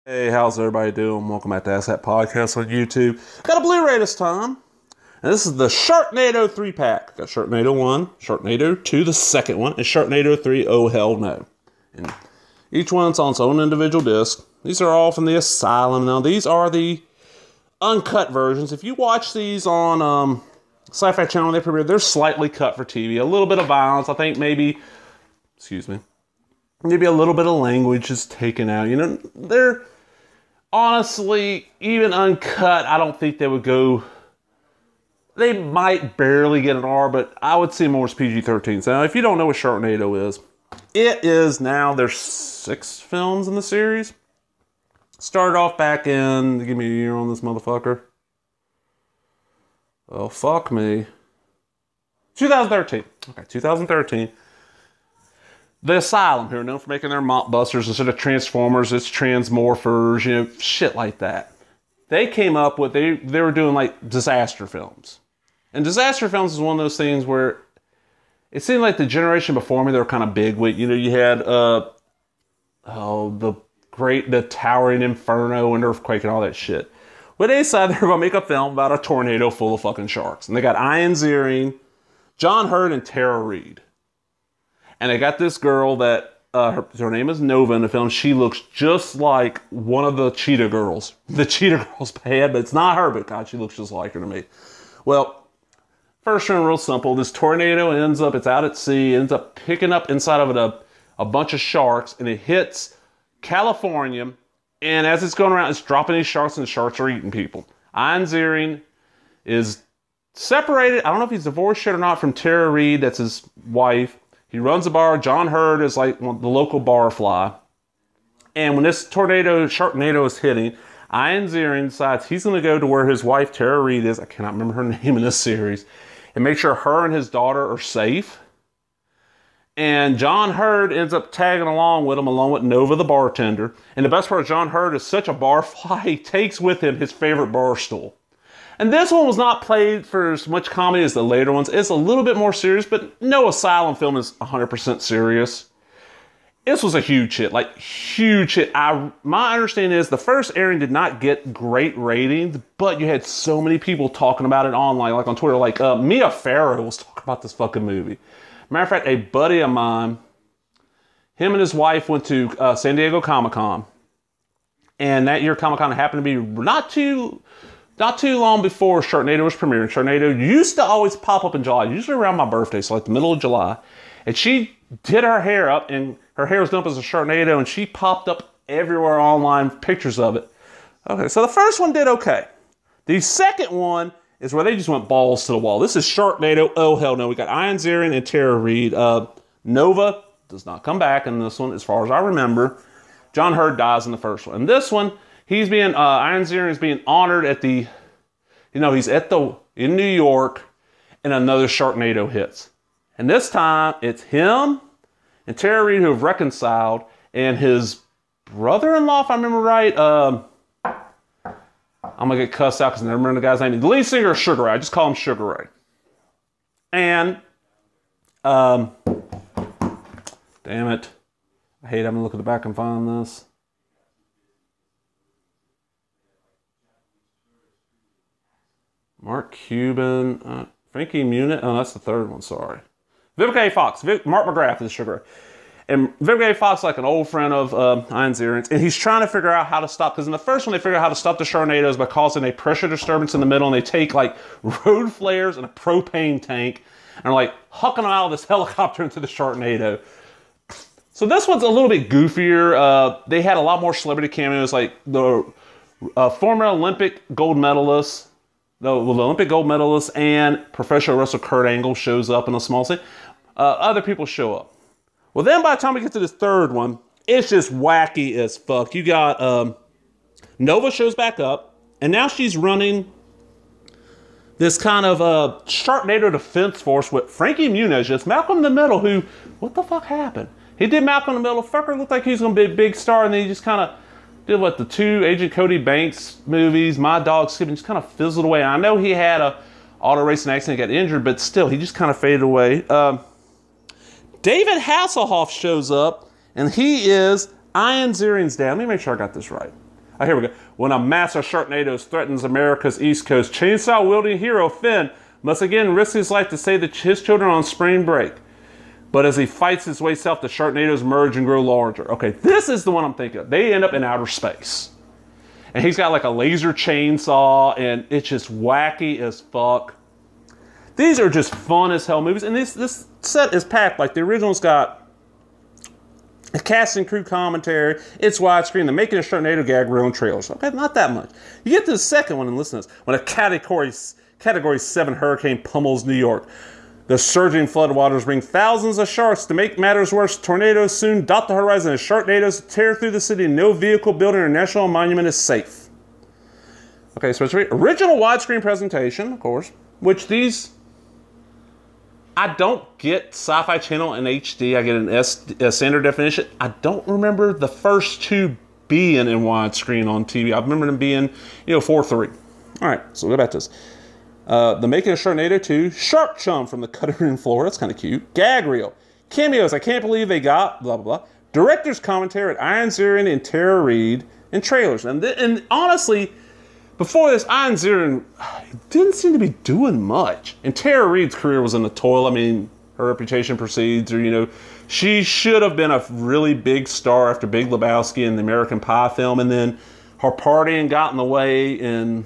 Hey, how's everybody doing? Welcome back to Ask That Podcast on YouTube. Got a Blu-ray this time. And this is the Sharknado 3-pack. Got Sharknado 1, Sharknado 2, the second one, and Sharknado 3, Oh Hell No. And each one's on its own individual disc. These are all from the Asylum. Now, these are the uncut versions. If you watch these on Sci-Fi Channel, they premiere, they're slightly cut for TV. A little bit of violence. I think maybe, maybe a little bit of language is taken out. You know, they're honestly, even uncut, I don't think they would go. They might barely get an R, but I would see more as PG-13. So if you don't know what Sharknado is, it is now, there's 6 films in the series. Started off back in, give me a year on this motherfucker. Oh, fuck me. 2013. Okay, 2013. The Asylum, who are known for making their mop busters instead of Transformers, it's Transmorphers, you know, shit like that. They came up with, they were doing like disaster films. And disaster films is one of those things where it seemed like the generation before me, they were kind of big with, you know, you had, the Towering Inferno and Earthquake and all that shit. Well, they decided they were going to make a film about a tornado full of fucking sharks. And they got Ian Ziering, John Hurt, and Tara Reid. And they got this girl that, her name is Nova in the film. She looks just like one of the Cheetah Girls. The Cheetah Girl's bad, but it's not her, but God, she looks just like her to me. Well, first one, real simple. This tornado ends up, it's out at sea, ends up picking up inside of it a bunch of sharks, and it hits California. And as it's going around, it's dropping these sharks, and the sharks are eating people. Ian Ziering is separated. I don't know if he's divorced yet or not from Tara Reid. That's his wife. He runs a bar. John Hurt is like the local bar fly. And when this Sharknado is hitting, Ian Ziering decides he's going to go to where his wife, Tara Reid, is. I cannot remember her name in this series. And make sure her and his daughter are safe. And John Hurt ends up tagging along with him, along with Nova, the bartender. And the best part, John Hurt is such a bar fly, he takes with him his favorite bar stool. And this one was not played for as much comedy as the later ones. It's a little bit more serious, but no Asylum film is 100% serious. This was a huge hit, like huge hit. My understanding is the first airing did not get great ratings, but you had so many people talking about it online, like on Twitter. Like Mia Farrow was talking about this fucking movie. Matter of fact, a buddy of mine, him and his wife went to San Diego Comic-Con. And that year Comic-Con happened to be not too long before Sharknado was premiering. Sharknado used to always pop up in July, usually around my birthday, so like the middle of July. And she did her hair up, and her hair was done up as a Sharknado, and she popped up everywhere online, pictures of it. Okay, so the first one did okay. The second one is where they just went balls to the wall. This is Sharknado, Oh Hell No. We got Ian Ziering and Tara Reid. Nova does not come back in this one, as far as I remember. John Hurt dies in the first one. In this one, he's being, Ian Ziering is being honored at the, you know, he's in New York, and another Sharknado hits. And this time, it's him and Tara Reid who have reconciled, and his brother-in-law, if I remember right, I'm going to get cussed out because I never remember the guy's name. The lead singer is Sugar Ray. I just call him Sugar Ray. And, damn it. I hate having to look at the back and find this. Mark Cuban, Frankie Muniz. Oh, that's the third one, sorry. Vivica A. Fox. Mark McGrath is Sugar Ray. And Vivica A. Fox is like an old friend of Ian Ziering's, and he's trying to figure out how to stop, because in the first one they figure out how to stop the Sharknadoes by causing a pressure disturbance in the middle, and they take like road flares and a propane tank and are like hucking them out of this helicopter into the Sharknado. So this one's a little bit goofier. They had a lot more celebrity cameos, like the former Olympic gold medalist, the Olympic gold medalist, and professional wrestler Kurt Angle shows up in a small scene. Other people show up. Well, then by the time we get to this third one, it's just wacky as fuck. You got Nova shows back up, and now she's running this kind of Sharknado defense force with Frankie Muniz, just Malcolm in the Middle, who, what the fuck happened? He did Malcolm in the Middle. Fucker looked like he was going to be a big star, and then he just kind of did what, the 2 Agent Cody Banks movies, My Dog Skipping, just kind of fizzled away. I know he had a auto racing accident, got injured, but still, he just kind of faded away. David Hasselhoff shows up, and he is Ian Ziering's dad. Let me make sure I got this right. Oh, here we go. When a mass of Sharknadoes threatens America's East Coast, chainsaw-wielding hero Finn must again risk his life to save his children on spring break. But as he fights his way south, the Sharknadoes merge and grow larger. Okay, this is the one I'm thinking of. They end up in outer space. And he's got like a laser chainsaw, and it's just wacky as fuck. These are just fun as hell movies. And this set is packed. Like, the original's got a cast and crew commentary. It's widescreen. The making of Sharknado gag reel and trailers. Okay, not that much. You get to the second one and listen to this. When a Category 7 hurricane pummels New York, the surging floodwaters bring thousands of sharks. To make matters worse, tornadoes soon dot the horizon as Sharknadoes tear through the city. No vehicle, building, or national monument is safe. Okay, so it's original widescreen presentation, of course, which these... I don't get Sci-Fi Channel in HD. I get a standard definition. I don't remember the first two being in widescreen on TV. I remember them being, 4:3. All right, so we'll go back to this. The making of Sharknado 2, Shark Chum from the cutting room floor. That's kind of cute. Gag reel. Cameos. I can't believe they got, blah, blah, blah. Director's commentary at Ian Ziering and Tara Reid. And trailers. And honestly, before this, Ian Ziering didn't seem to be doing much. And Tara Reid's career was in the toilet. I mean, her reputation precedes her, she should have been a really big star after Big Lebowski and the American Pie film. And then her partying got in the way, and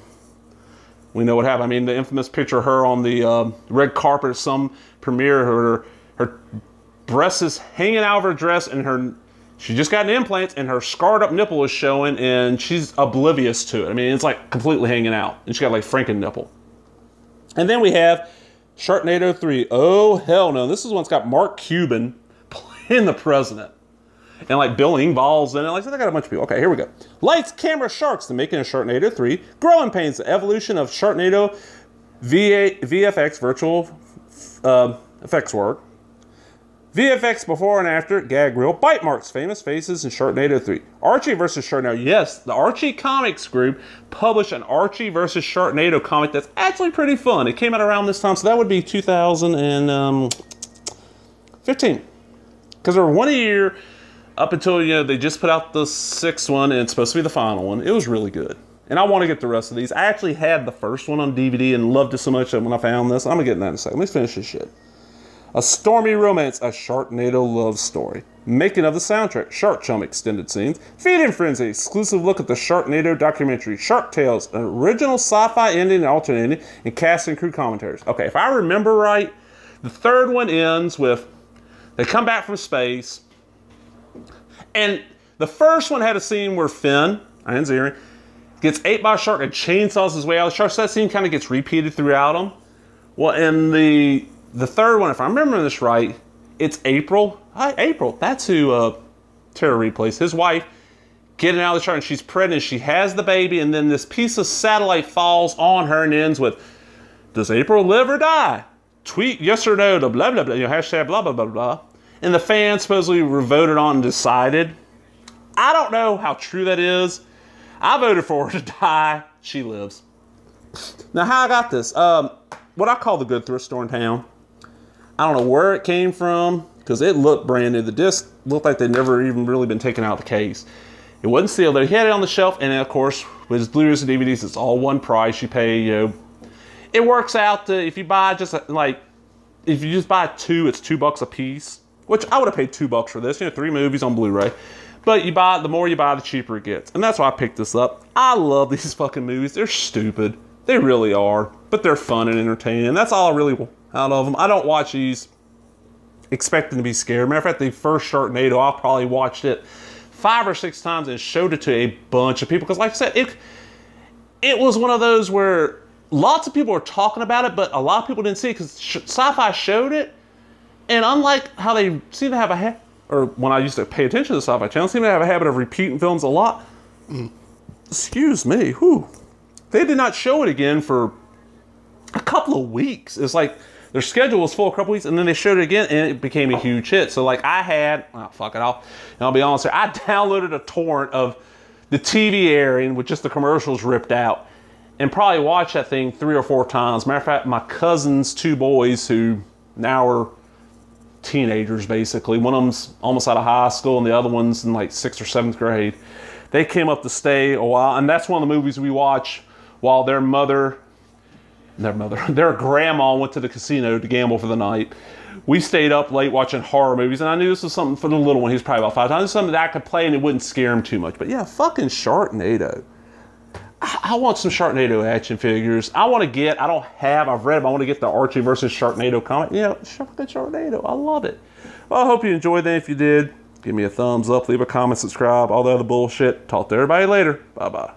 we know what happened. I mean, the infamous picture of her on the red carpet at some premiere, her breast is hanging out of her dress, and she just got implants, and her scarred up nipple is showing, and she's oblivious to it. I mean, it's like completely hanging out, and she got like Franken nipple. And then we have Sharknado 3. Oh, hell no. This is one that's got Mark Cuban playing the president. And like Bill Engvall's in it. Like, they got a bunch of people. Okay, here we go. Lights, Camera, Sharks, the making of Sharknado 3. Growing Pains, the evolution of Sharknado VFX, virtual effects work. VFX before and after, gag reel. Bite marks, famous faces in Sharknado 3. Archie versus Sharknado. Yes, the Archie Comics group published an Archie versus Sharknado comic that's actually pretty fun. It came out around this time, so that would be 2015. Because there were one a year up until, they just put out the 6th one, and it's supposed to be the final one. It was really good. And I want to get the rest of these. I actually had the first one on DVD and loved it so much that when I found this, I'm going to get in that in a second. Let me finish this shit. A Stormy Romance, a Sharknado love story. Making of the soundtrack, Shark Chum extended scenes. Feeding Frenzy, exclusive look at the Sharknado documentary. Shark Tales, an original sci-fi ending and alternate ending, and cast and crew commentaries. Okay, if I remember right, the third one ends with, they come back from space, and the first one had a scene where Finn, Ian Ziering, gets ate by a shark and chainsaws his way out of the shark. So that scene kind of gets repeated throughout them. Well, in the third one, if I remember this right, it's April. Hi, April. That's who Tara Reid plays. His wife getting out of the shark, and she's pregnant. She has the baby, and then this piece of satellite falls on her and ends with, does April live or die? Tweet yes or no to blah, blah, blah. Hashtag blah, blah, blah, blah. And the fans supposedly voted on and decided. I don't know how true that is. I voted for her to die. She lives. Now, how I got this. What I call the good thrift store in town. I don't know where it came from, because it looked brand new. The disc looked like they'd never even really been taken out of the case. It wasn't sealed. They had it on the shelf, and of course, with Blu-rays and DVDs, it's all one price. You pay, it works out to, if you buy just if you just buy 2, it's $2 a piece. Which I would have paid $2 for this. 3 movies on Blu-ray. But the more you buy, the cheaper it gets. And that's why I picked this up. I love these fucking movies. They're stupid. They really are. But they're fun and entertaining. And that's all I really want out of them. I don't watch these expecting to be scared. Matter of fact, the first Sharknado, I probably watched it 5 or 6 times and showed it to a bunch of people. Because like I said, it was one of those where lots of people were talking about it, but a lot of people didn't see it because Sci-Fi showed it. And unlike how they seem to have a habit, or when I used to pay attention to the Sci-Fi Channel, seem to have a habit of repeating films a lot. Excuse me, whew. They did not show it again for a couple of weeks. It's like their schedule was full a couple weeks, and then they showed it again, and it became a huge hit. So like I had, fuck it off, and I'll be honest here, I downloaded a torrent of the TV airing with just the commercials ripped out, and probably watched that thing 3 or 4 times. Matter of fact, my cousin's 2 boys who now are teenagers basically. One of them's almost out of high school and the other one's in like 6th or 7th grade. They came up to stay a while, and that's one of the movies we watch while their grandma went to the casino to gamble for the night. We stayed up late watching horror movies, and I knew this was something for the little one. He was probably about 5 times. Something that I could play and it wouldn't scare him too much. But yeah, fucking Sharknado. I want some Sharknado action figures. I've read them. I want to get the Archie versus Sharknado comic. Yeah, fucking Sharknado. I love it. Well, I hope you enjoyed that. If you did, give me a thumbs up, leave a comment, subscribe, all the other bullshit. Talk to everybody later. Bye-bye.